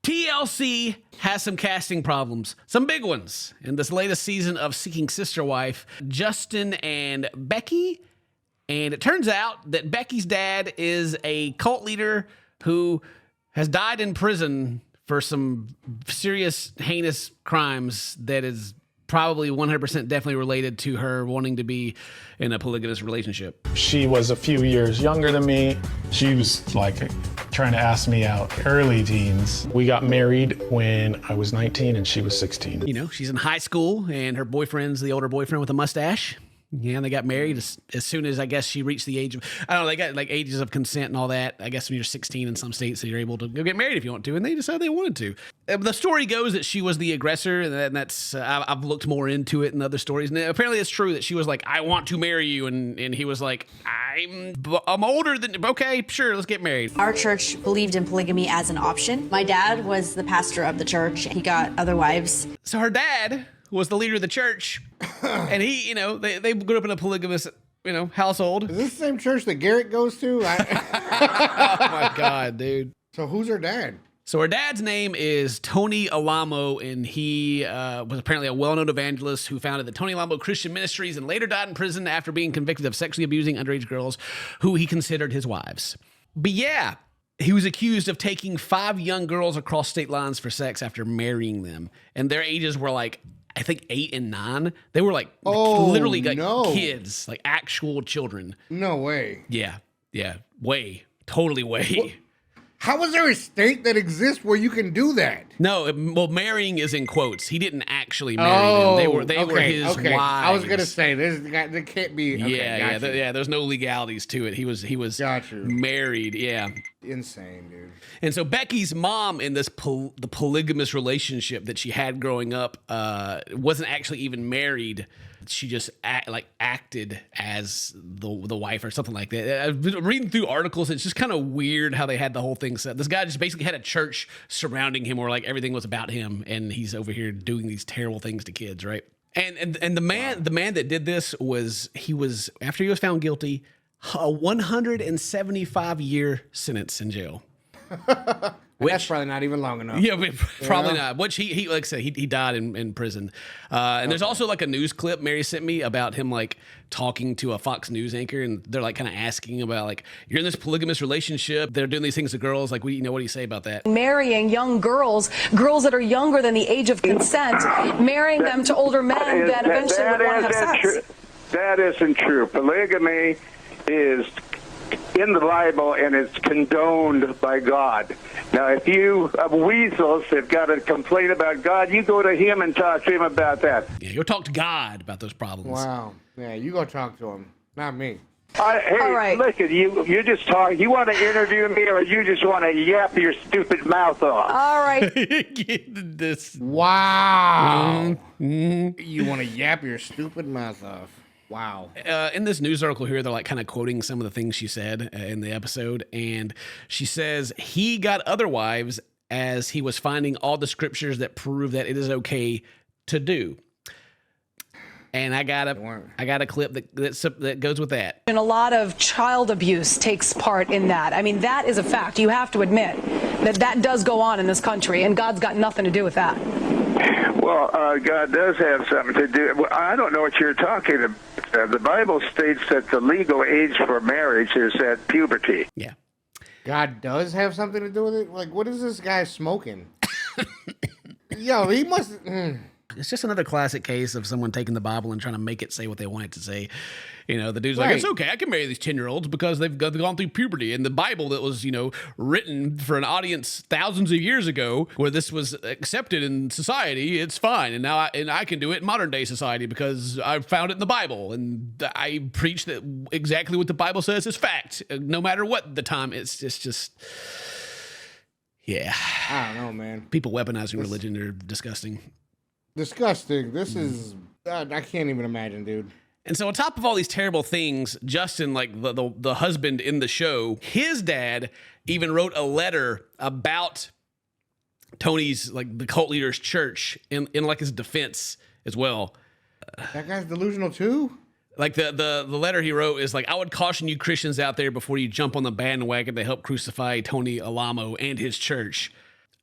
TLC has some casting problems, some big ones. In this latest season of Seeking Sister Wife, Justin and Becky. And it turns out that Becky's dad is a cult leader who has died in prison for some serious, heinous crimes that is probably 100% definitely related to her wanting to be in a polygamous relationship. She was a few years younger than me. She was like trying to ask me out early teens. We got married when I was 19 and she was 16. You know, she's in high school and her boyfriend's the older boyfriend with a mustache. Yeah, and they got married as soon as, I guess, she reached the age of, I don't know, they got like ages of consent and all that. I guess when you're 16 in some states, so you're able to go get married if you want to, and they decided they wanted to. The story goes that she was the aggressor, and that's, I've looked more into it in other stories, and apparently it's true that she was like, I want to marry you, and he was like, I'm older than, okay, sure, let's get married. Our church believed in polygamy as an option. My dad was the pastor of the church. He got other wives. So her dad was the leader of the church, and he, you know, they grew up in a polygamous, you know, household. Is this the same church that Garrett goes to? Oh my God, dude. So who's her dad? So her dad's name is Tony Alamo, and he was apparently a well-known evangelist who founded the Tony Alamo Christian Ministries and later died in prison after being convicted of sexually abusing underage girls who he considered his wives. But yeah, he was accused of taking 5 young girls across state lines for sex after marrying them. And their ages were like, I think 8 and 9. They were like literally like kids, like actual children. No way. Yeah. Way. Totally way. Well, how is there a state that exists where you can do that? No, well, marrying is in quotes. He didn't actually marry them. They were his wives. I was gonna say there can't be. Okay, yeah. There's no legalities to it. He was married. Yeah. Insane, dude. And so Becky's mom in this the polygamous relationship that she had growing up wasn't actually even married. She just acted as the wife or something like that. I've been reading through articles. It's just kind of weird how they had the whole thing set. This guy just basically had a church surrounding him where like everything was about him, and he's over here doing these terrible things to kids, right? And the man that did this was after he was found guilty, a 175-year sentence in jail. That's probably not even long enough. Yeah, probably not. Which he like I said, he died in prison. And there's also like a news clip Mary sent me about him like talking to a Fox News anchor, and they're like kind of asking about like, you're in this polygamous relationship, they're doing these things to girls. Like, what do you say about that? Marrying young girls that are younger than the age of consent, marrying them to older men that eventually would want to have sex. That isn't true. Polygamy is in the Bible, and it's condoned by God. Now, if you weasels have got a complaint about God, you go to him and talk to him about that. Yeah, go talk to God about those problems. Wow. Yeah, you go talk to him, not me. Hey, all right. Listen, you just talk. You want to interview me, or you just want to yap your stupid mouth off? All right. Wow. You want to yap your stupid mouth off. Wow. In this news article here, they're like kind of quoting some of the things she said in the episode. And she says he got other wives as he was finding all the scriptures that prove that it is okay to do. And I got a clip that goes with that. And a lot of child abuse takes part in that. I mean, that is a fact. You have to admit that does go on in this country, and God's got nothing to do with that. Well, God does have something to do. Well, I don't know what you're talking about. The Bible states that the legal age for marriage is at puberty. Yeah. God does have something to do with it? Like, what is this guy smoking? Yo, he must... It's just another classic case of someone taking the Bible and trying to make it say what they want it to say. You know, the dude's like, it's okay, I can marry these 10-year-olds because they've gone through puberty. And the Bible that was, you know, written for an audience thousands of years ago where this was accepted in society, it's fine. And now I can do it in modern day society because I found it in the Bible. And I preach that exactly what the Bible says is fact, no matter what the time. It's just... Yeah. I don't know, man. People weaponizing religion are disgusting. Disgusting. This is... I can't even imagine, dude. And so on top of all these terrible things, Justin, like the husband in the show, his dad even wrote a letter about Tony's, like the cult leader's church in like his defense as well. That guy's delusional too? Like the letter he wrote is like, I would caution you Christians out there before you jump on the bandwagon to help crucify Tony Alamo and his church.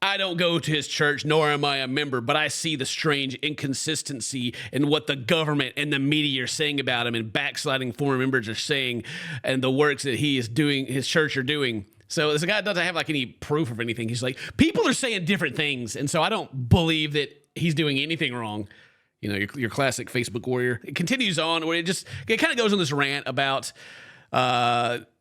I don't go to his church, nor am I a member, but I see the strange inconsistency in what the government and the media are saying about him and backsliding former members are saying and the works that he is doing, his church are doing. So this guy doesn't have like any proof of anything. He's like, people are saying different things. And so I don't believe that he's doing anything wrong. You know, your classic Facebook warrior. It continues on where it kind of goes on this rant about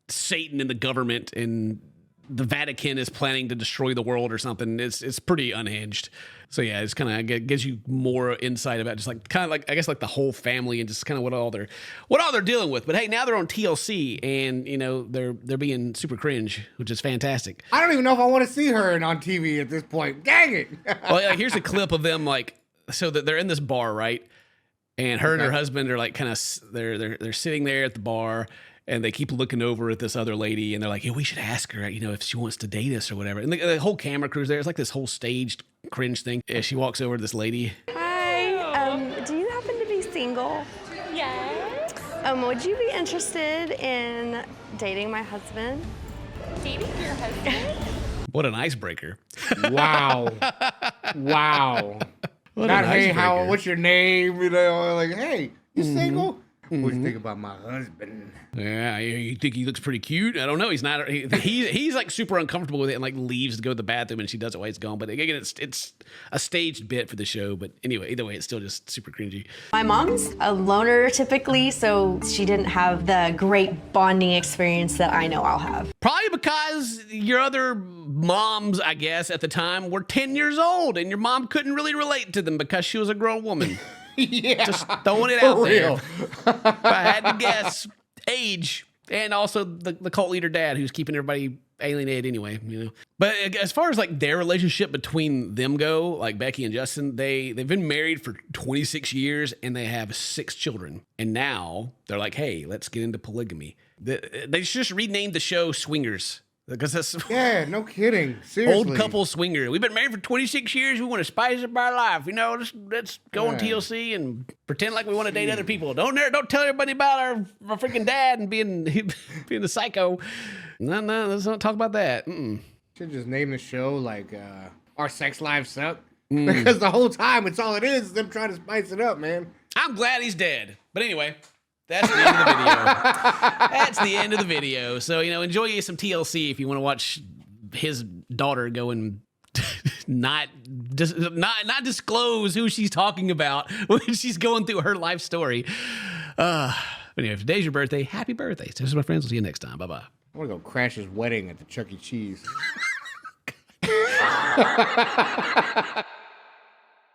Satan and the government and the Vatican is planning to destroy the world or something. It's pretty unhinged. So yeah, it's kind of gives you more insight about just like kind of like I guess like the whole family and just kind of what all they're dealing with. But hey, now they're on TLC and you know they're being super cringe, which is fantastic. I don't even know if I want to see her on TV at this point. Dang it! Well, like, here's a clip of them like so that they're in this bar, right? And her and her husband are like kind of they're sitting there at the bar. And they keep looking over at this other lady, and they're like, "Yeah, we should ask her, you know, if she wants to date us or whatever." And the whole camera crew's there. It's like this whole staged cringe thing. Yeah, she walks over to this lady. Hi. Do you happen to be single? Yes. Would you be interested in dating my husband? Dating your husband? What an icebreaker! Wow. Wow. What Not an hey, icebreaker. what's your name? You know, like hey, you single? What you think about my husband? Yeah, you think he looks pretty cute? I don't know. He's not. He's like super uncomfortable with it and like leaves to go to the bathroom and she does it while he's gone. But again, it's a staged bit for the show. But anyway, either way, it's still just super cringy. My mom's a loner typically, so she didn't have the great bonding experience that I know I'll have. Probably because your other moms, I guess, at the time were 10 years old and your mom couldn't really relate to them because she was a grown woman. Yeah, Just throwing it out there. real. If I had to guess, age, and also the cult leader dad who's keeping everybody alienated anyway, you know. But as far as like their relationship between them go, like Becky and Justin, they've been married for 26 years and they have 6 children. And now they're like, hey, let's get into polygamy. They just renamed the show Swingers. Because that's Yeah, no kidding. Seriously. old couple swinger. We've been married for 26 years. We want to spice up our life. You know, let's go on TLC and pretend like we want to date other people. Don't tell everybody about our freaking dad and being the psycho. No, let's not talk about that. Should just name the show like Our Sex Lives Suck. Because the whole time it's all it is them trying to spice it up, man. I'm glad he's dead. But anyway, that's the end of the video. That's the end of the video. So, you know, enjoy you some TLC if you want to watch his daughter go and not disclose who she's talking about when she's going through her life story. But anyway, if today's your birthday, happy birthday. So this is my friends. We'll see you next time. Bye-bye. I want to go crash his wedding at the Chuck E. Cheese.